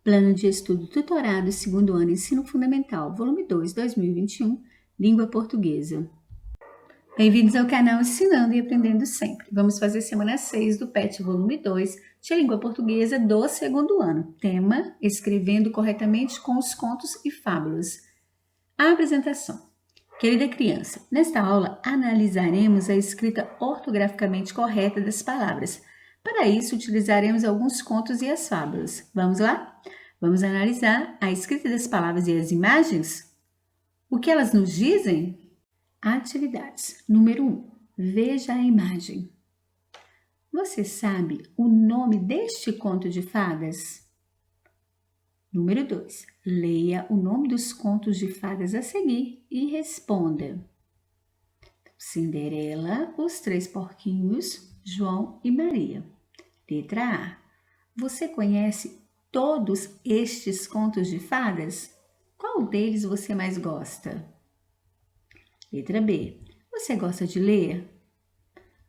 Plano de Estudo Tutorado, segundo ano, Ensino Fundamental, volume 2, 2021, Língua Portuguesa. Bem-vindos ao canal Ensinando e Aprendendo Sempre. Vamos fazer semana 6 do PET, volume 2, de Língua Portuguesa do segundo ano. Tema: Escrevendo corretamente com os contos e fábulas. A apresentação. Querida criança, nesta aula analisaremos a escrita ortograficamente correta das palavras. Para isso, utilizaremos alguns contos e as fábulas. Vamos lá? Vamos analisar a escrita das palavras e as imagens? O que elas nos dizem? Atividades. Número 1. Veja a imagem. Você sabe o nome deste conto de fadas? Número 2. Leia o nome dos contos de fadas a seguir e responda. Cinderela, Os Três Porquinhos, João e Maria. Letra A. Você conhece todos estes contos de fadas? Qual deles você mais gosta? Letra B. Você gosta de ler?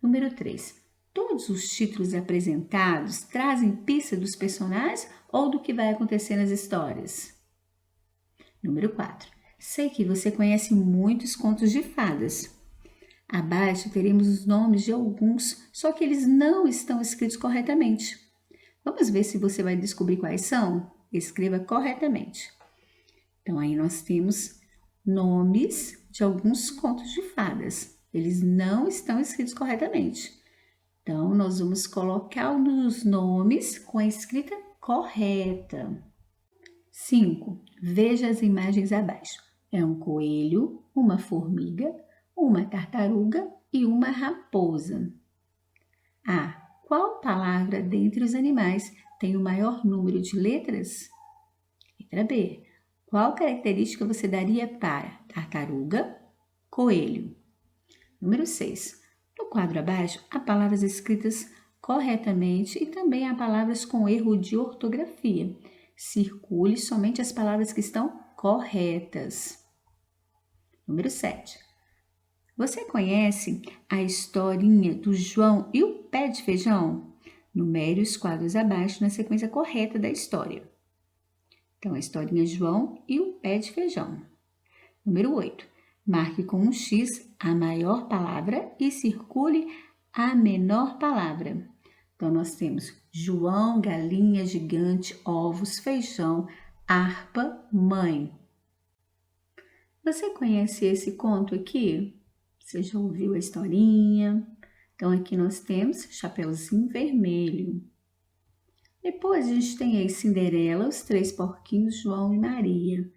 Número 3. Todos os títulos apresentados trazem pista dos personagens ou do que vai acontecer nas histórias? Número 4. Sei que você conhece muitos contos de fadas. Abaixo teremos os nomes de alguns, só que eles não estão escritos corretamente. Vamos ver se você vai descobrir quais são? Escreva corretamente. Então, aí nós temos nomes de alguns contos de fadas. Eles não estão escritos corretamente. Então, nós vamos colocar os nomes com a escrita correta. 5. Veja as imagens abaixo. É um coelho, uma formiga, uma tartaruga e uma raposa. A. Qual palavra dentre os animais tem o maior número de letras? Letra B. Qual característica você daria para tartaruga, coelho? Número 6. No quadro abaixo, há palavras escritas corretamente e também há palavras com erro de ortografia. Circule somente as palavras que estão corretas. Número 7. Você conhece a historinha do João e o pé de feijão? Numere os quadros abaixo na sequência correta da história. Então, a historinha João e o pé de feijão. Número 8. Marque com um X a maior palavra e circule a menor palavra. Então, nós temos João, galinha, gigante, ovos, feijão, harpa, mãe. Você conhece esse conto aqui? Você já ouviu a historinha? Então, aqui nós temos Chapeuzinho Vermelho. Depois, a gente tem aí Cinderela, Os Três Porquinhos, João e Maria.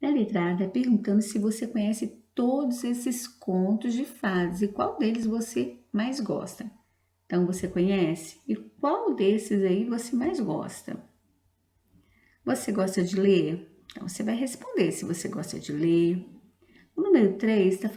Na letra A, está perguntando se você conhece todos esses contos de fadas e qual deles você mais gosta. Então, você conhece? E qual desses aí você mais gosta? Você gosta de ler? Então, você vai responder se você gosta de ler. O número 3 está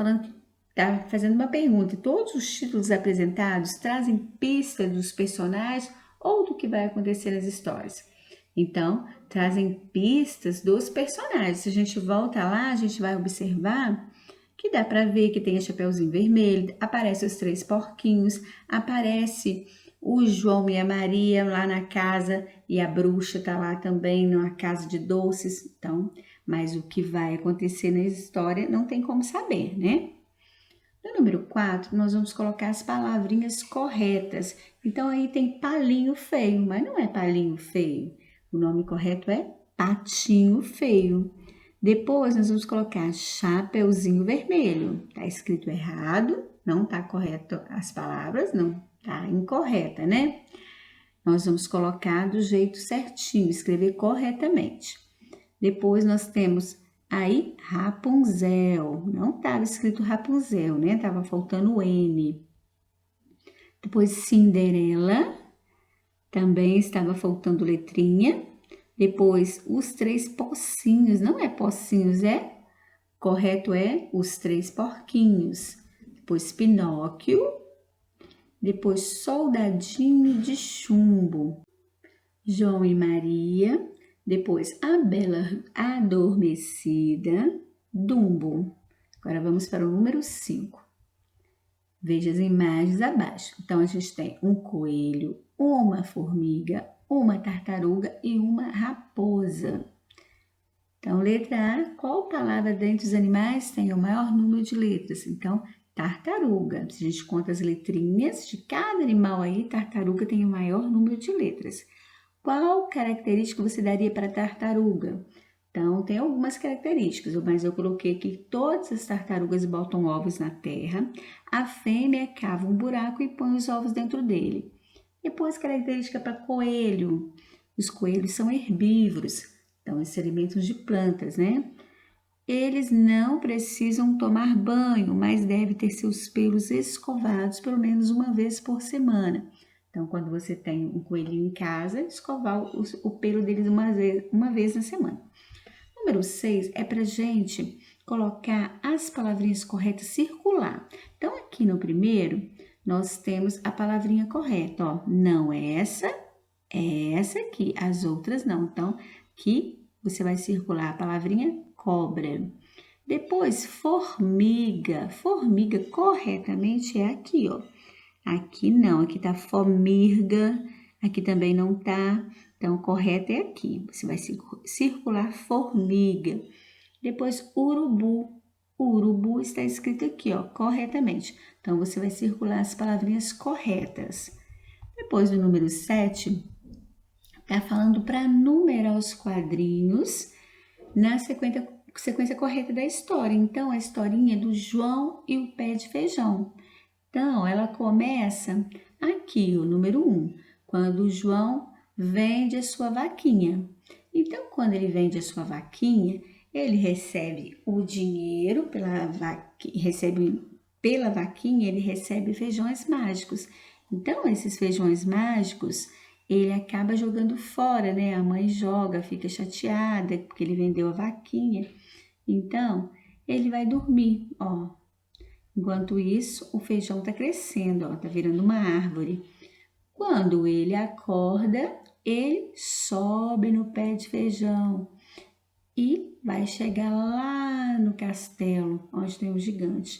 fazendo uma pergunta. Todos os títulos apresentados trazem pistas dos personagens ou do que vai acontecer nas histórias? Então, trazem pistas dos personagens. Se a gente volta lá, a gente vai observar que dá para ver que tem a Chapeuzinho Vermelho, aparece os Três Porquinhos, aparece o João e a Maria lá na casa e a bruxa está lá também numa casa de doces. Então, mas o que vai acontecer na história não tem como saber, né? No número 4, nós vamos colocar as palavrinhas corretas. Então, aí tem palinho feio, mas não é palinho feio. O nome correto é patinho feio. Depois, nós vamos colocar Chapeuzinho Vermelho. Está escrito errado, não está correto as palavras, não está incorreta, né? Nós vamos colocar do jeito certinho, escrever corretamente. Depois, nós temos aí Rapunzel. Não estava escrito Rapunzel, né? Estava faltando o N. Depois, Cinderela. Também estava faltando letrinha. Depois, os Três Pocinhos. Não é pocinhos, é? Correto é Os Três Porquinhos. Depois, Pinóquio. Depois, Soldadinho de Chumbo. João e Maria. Depois, A Bela Adormecida. Dumbo. Agora, vamos para o número 5. Veja as imagens abaixo. Então, a gente tem um coelho, uma formiga, uma tartaruga e uma raposa. Então, letra A, qual palavra dentre os animais tem o maior número de letras? Então, tartaruga. Se a gente conta as letrinhas de cada animal aí, tartaruga tem o maior número de letras. Qual característica você daria para a tartaruga? Então, tem algumas características, mas eu coloquei que todas as tartarugas botam ovos na terra, a fêmea cava um buraco e põe os ovos dentro dele. Depois, característica para coelho. Os coelhos são herbívoros, então eles se alimentam de plantas, né? Eles não precisam tomar banho, mas devem ter seus pelos escovados pelo menos uma vez por semana. Então, quando você tem um coelhinho em casa, escovar o pelo deles uma vez na semana. Número 6 é para gente colocar as palavrinhas corretas circular. Então, aqui no primeiro, nós temos a palavrinha correta, ó. Não é essa, é essa aqui. As outras não. Então, aqui você vai circular a palavrinha cobra. Depois, formiga. Formiga corretamente é aqui, ó. Aqui não, aqui tá formiga, aqui também não tá. Então, o correto é aqui. Você vai circular formiga. Depois, urubu. O urubu está escrito aqui, ó, corretamente. Então, você vai circular as palavrinhas corretas. Depois do número 7, tá falando para numerar os quadrinhos na sequência correta da história. Então, a historinha é do João e o pé de feijão. Então, ela começa aqui, o número 1, quando o João vende a sua vaquinha. Então, quando ele vende a sua vaquinha, ele recebe o dinheiro pela vaquinha, ele recebe feijões mágicos. Então, esses feijões mágicos, ele acaba jogando fora, né? A mãe joga, fica chateada porque ele vendeu a vaquinha. Então, ele vai dormir, ó. Enquanto isso, o feijão está crescendo, ó, tá virando uma árvore. Quando ele acorda, ele sobe no pé de feijão e vai chegar lá no castelo, onde tem um gigante.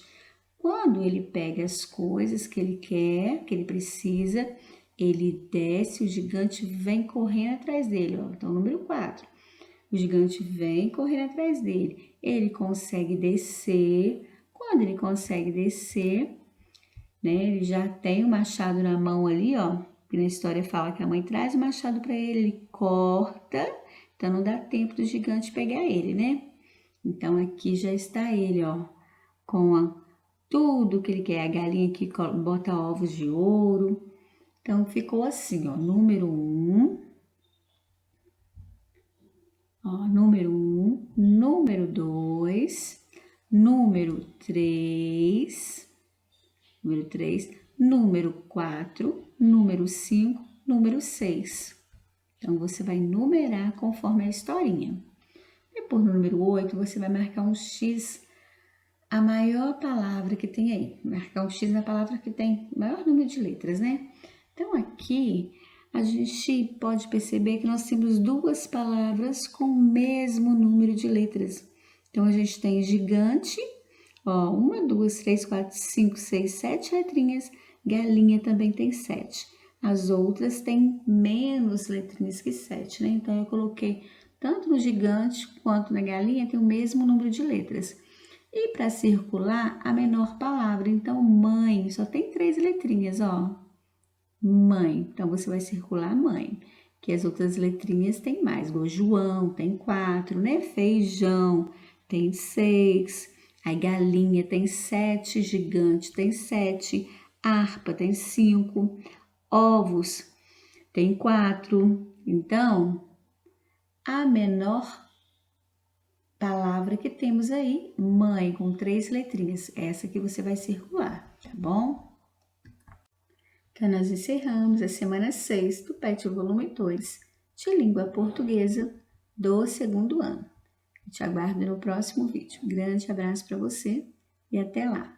Quando ele pega as coisas que ele quer, que ele precisa, ele desce, o gigante vem correndo atrás dele, ó. Então, número 4. O gigante vem correndo atrás dele. Ele consegue descer. Quando ele consegue descer, né, ele já tem o machado na mão ali, ó. Que na história fala que a mãe traz o machado para ele, ele corta, então não dá tempo do gigante pegar ele, né? Então aqui já está ele, ó, com tudo que ele quer. A galinha que bota ovos de ouro. Então ficou assim, ó, número 1. Ó, número 1, número 2, número 3, número 4, número 5, número 6. Então, você vai numerar conforme a historinha. Depois, no número 8, você vai marcar um X, a maior palavra que tem aí. Marcar um X na palavra que tem o maior número de letras, né? Então, aqui, a gente pode perceber que nós temos duas palavras com o mesmo número de letras. Então, a gente tem gigante, ó, 1, 2, 3, 4, 5, 6, 7 letrinhas. Galinha também tem 7. As outras têm menos letrinhas que 7, né? Então, eu coloquei tanto no gigante quanto na galinha tem o mesmo número de letras. E para circular, a menor palavra. Então, mãe, só tem 3 letrinhas, ó. Mãe. Então, você vai circular mãe. Que as outras letrinhas tem mais. O João tem 4, né? Feijão tem 6. Aí, galinha tem 7. Gigante tem 7. Harpa tem 5. Ovos tem 4. Então, a menor palavra que temos aí, mãe, com 3 letrinhas. Essa que você vai circular, tá bom? Então, nós encerramos a semana 6 do PET Volume 2 de Língua Portuguesa do 2º ano. Eu te aguardo no próximo vídeo. Um grande abraço para você e até lá!